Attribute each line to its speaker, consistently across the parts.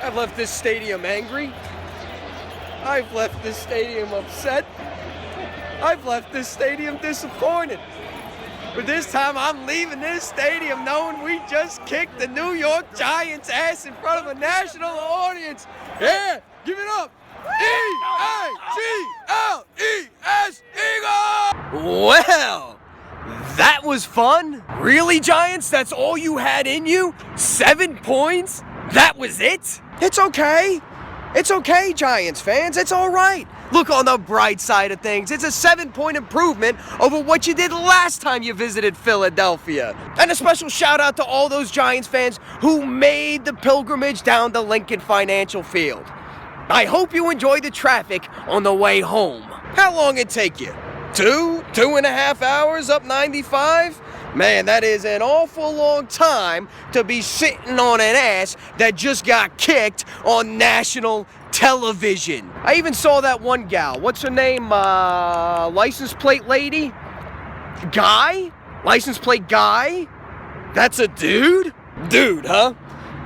Speaker 1: I've left this stadium angry. I've left this stadium upset. I've left this stadium disappointed. But this time I'm leaving this stadium knowing we just kicked the New York Giants' ass in front of a national audience. Yeah, give it up. E-A-G-L-E-S, Eagles! Well, that was fun. Really, Giants? That's all you had in you? 7 points? That was it? It's okay. It's okay, Giants fans. It's all right. Look on the bright side of things. It's a 7-point improvement over what you did last time you visited Philadelphia. And a special shout out to all those Giants fans who made the pilgrimage down to Lincoln Financial Field. I hope you enjoyed the traffic on the way home. How long it take you? 2.5 hours up 95? Man, that is an awful long time to be sitting on an ass that just got kicked on national television. I even saw that one gal. What's her name? License plate lady? Guy? License plate guy? That's a dude? Dude, huh?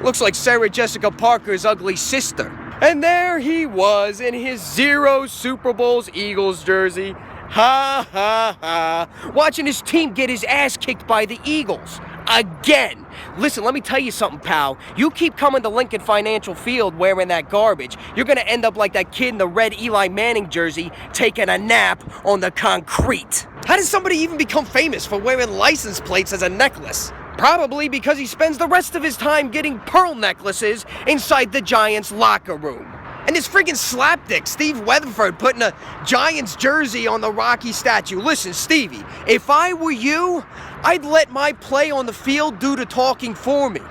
Speaker 1: Looks like Sarah Jessica Parker's ugly sister. And there he was in his 0 Super Bowls Eagles jersey. Ha ha ha. Watching his team get his ass kicked by the Eagles. Again. Listen, let me tell you something, pal. You keep coming to Lincoln Financial Field wearing that garbage, you're gonna end up like that kid in the red Eli Manning jersey taking a nap on the concrete. How does somebody even become famous for wearing license plates as a necklace? Probably because he spends the rest of his time getting pearl necklaces inside the Giants' locker room. And this friggin' slapdick, Steve Weatherford, putting a Giants jersey on the Rocky statue. Listen, Stevie, if I were you, I'd let my play on the field do the talking for me.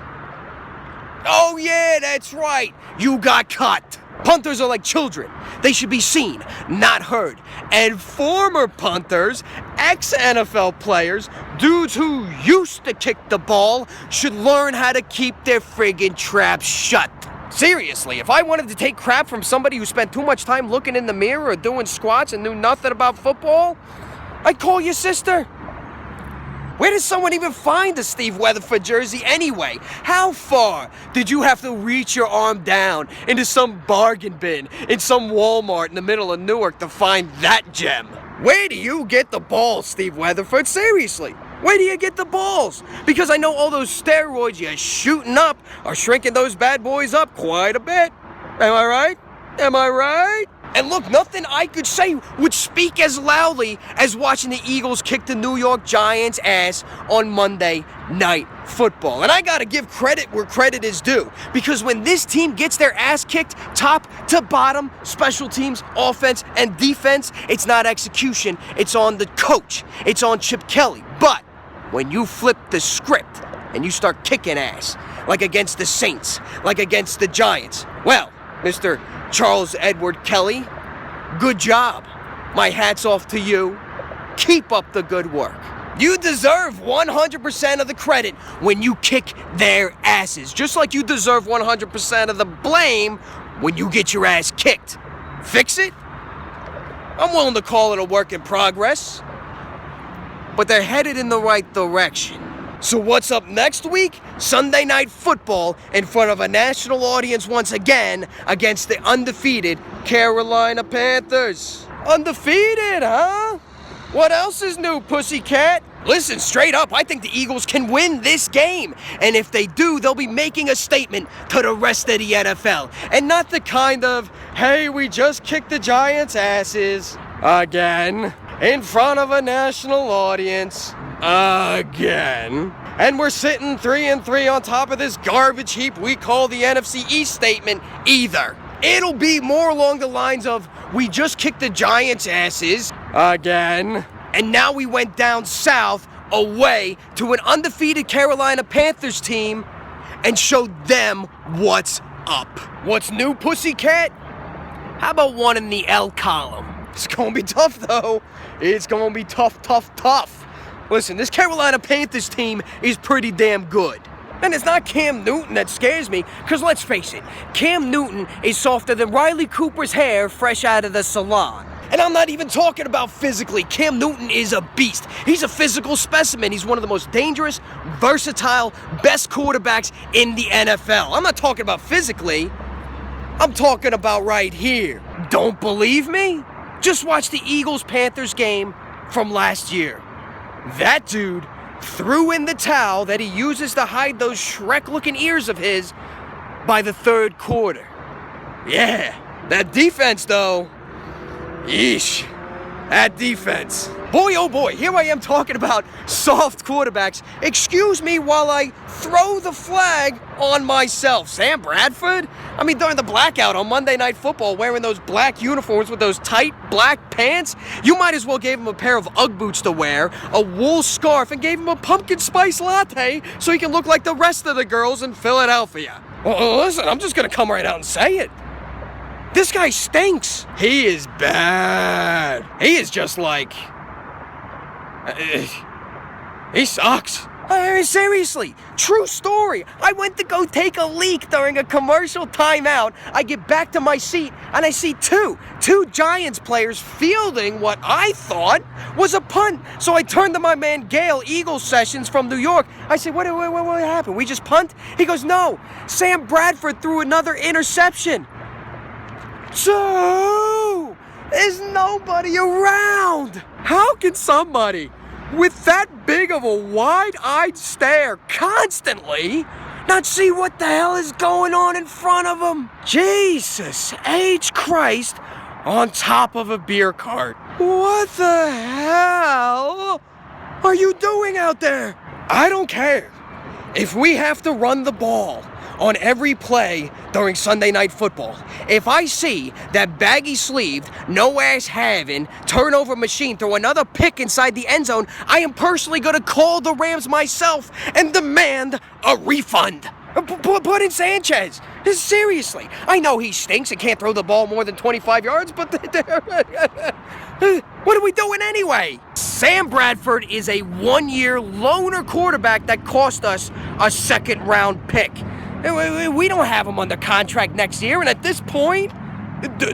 Speaker 1: Oh yeah, that's right. You got cut. Punters are like children. They should be seen, not heard. And former punters, ex-NFL players, dudes who used to kick the ball, should learn how to keep their friggin' traps shut. Seriously, if I wanted to take crap from somebody who spent too much time looking in the mirror or doing squats and knew nothing about football, I'd call your sister. Where does someone even find a Steve Weatherford jersey anyway? How far did you have to reach your arm down into some bargain bin in some Walmart in the middle of Newark to find that gem? Where do you get the balls, Steve Weatherford? Seriously. Where do you get the balls? Because I know all those steroids you're shooting up are shrinking those bad boys up quite a bit. Am I right? Am I right? And look, nothing I could say would speak as loudly as watching the Eagles kick the New York Giants' ass on Monday Night Football. And I gotta give credit where credit is due, because when this team gets their ass kicked top to bottom, special teams, offense, and defense, it's not execution, it's on the coach, it's on Chip Kelly. But when you flip the script and you start kicking ass, like against the Saints, like against the Giants, well, Mr. Charles Edward Kelly, good job. My hat's off to you. Keep up the good work. You deserve 100% of the credit when you kick their asses, just like you deserve 100% of the blame when you get your ass kicked. Fix it? I'm willing to call it a work in progress, but they're headed in the right direction. So what's up next week? Sunday Night Football in front of a national audience once again against the undefeated Carolina Panthers. Undefeated, huh? What else is new, pussycat? Listen, straight up, I think the Eagles can win this game. And if they do, they'll be making a statement to the rest of the NFL. And not the kind of, hey, we just kicked the Giants' asses again in front of a national audience. Again. And we're sitting 3-3 on top of this garbage heap we call the NFC East statement either. It'll be more along the lines of, we just kicked the Giants' asses again, and now we went down south away to an undefeated Carolina Panthers team and showed them what's up. What's new, pussycat? How about one in the L column? It's gonna be tough, though. It's gonna be tough. Listen, this Carolina Panthers team is pretty damn good. And it's not Cam Newton that scares me, because let's face it, Cam Newton is softer than Riley Cooper's hair fresh out of the salon. And I'm not even talking about physically. Cam Newton is a beast. He's a physical specimen. He's one of the most dangerous, versatile, best quarterbacks in the NFL. I'm not talking about physically. I'm talking about right here. Don't believe me? Just watch the Eagles-Panthers game from last year. That dude threw in the towel that he uses to hide those Shrek-looking ears of his by the third quarter. Yeah, that defense though, yeesh, that defense. Boy, oh boy, here I am talking about soft quarterbacks. Excuse me while I throw the flag on myself. Sam Bradford? I mean, during the blackout on Monday Night Football, wearing those black uniforms with those tight black pants, you might as well gave him a pair of Ugg boots to wear, a wool scarf, and gave him a pumpkin spice latte so he can look like the rest of the girls in Philadelphia. Well, listen, I'm just gonna come right out and say it. This guy stinks. He is bad. He is just like... he sucks. Seriously, true story. I went to go take a leak during a commercial timeout. I get back to my seat and I see two Giants players fielding what I thought was a punt. So I turned to my man Gale, Eagles Sessions from New York. I said, what happened? We just punt? He goes, no, Sam Bradford threw another interception. So, there's nobody around. How can somebody with that big of a wide-eyed stare constantly not see what the hell is going on in front of him? Jesus H. Christ on top of a beer cart. What the hell are you doing out there? I don't care if we have to run the ball on every play during Sunday Night Football. If I see that baggy-sleeved, no-ass-having, turnover machine throw another pick inside the end zone, I am personally going to call the Rams myself and demand a refund. Put in Sanchez. Seriously. I know he stinks and can't throw the ball more than 25 yards, but what are we doing anyway? Sam Bradford is a one-year loner quarterback that cost us a second-round pick. We don't have him under contract next year, and at this point,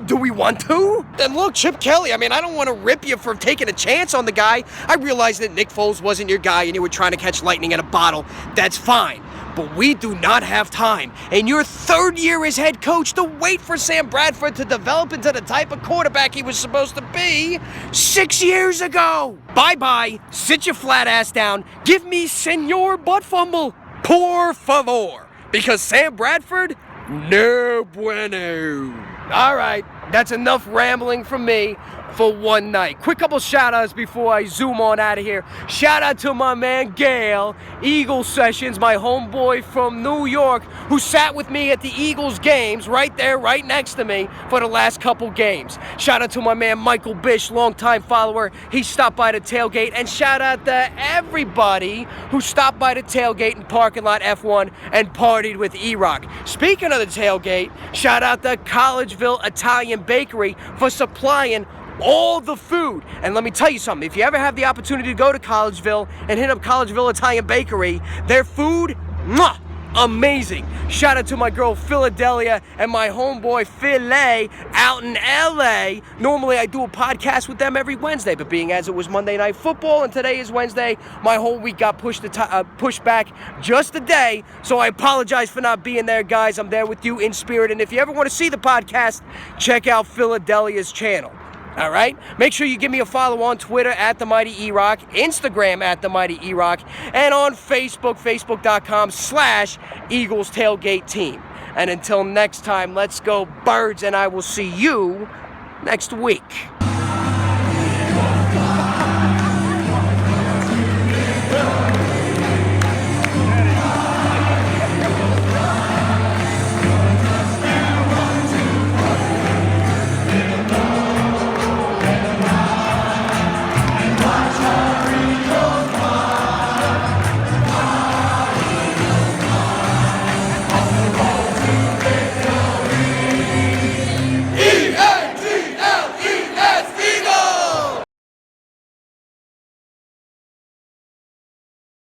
Speaker 1: do we want to? And look, Chip Kelly, I mean, I don't want to rip you for taking a chance on the guy. I realize that Nick Foles wasn't your guy and you were trying to catch lightning in a bottle. That's fine. But we do not have time, in your third year as head coach, to wait for Sam Bradford to develop into the type of quarterback he was supposed to be 6 years ago. Bye-bye. Sit your flat ass down. Give me Senor Butt Fumble. Por favor. Because Sam Bradford, no bueno. All right, that's enough rambling from me for one night. Quick couple shout-outs before I zoom on out of here. Shout-out to my man Gale, Eagles Sessions, my homeboy from New York, who sat with me at the Eagles games right there, right next to me for the last couple games. Shout-out to my man Michael Bish, longtime follower. He stopped by the tailgate. And shout-out to everybody who stopped by the tailgate in parking lot F1 and partied with EROCK. Speaking of the tailgate, shout-out to Collegeville Italian Bakery for supplying all the food. And let me tell you something, if you ever have the opportunity to go to Collegeville and hit up Collegeville Italian Bakery, their food, mwah, amazing. Shout out to my girl Philadelphia and my homeboy Philly out in LA. Normally I do a podcast with them every Wednesday, but being as it was Monday Night Football and today is Wednesday, my whole week got pushed back just a day. So I apologize for not being there, guys. I'm there with you in spirit. And if you ever want to see the podcast, check out Philadelphia's channel. All right? Make sure you give me a follow on Twitter at The Mighty EROCK, Instagram at The Mighty EROCK, and on Facebook, facebook.com/Eagles Tailgate Team. And until next time, let's go Birds, and I will see you next week.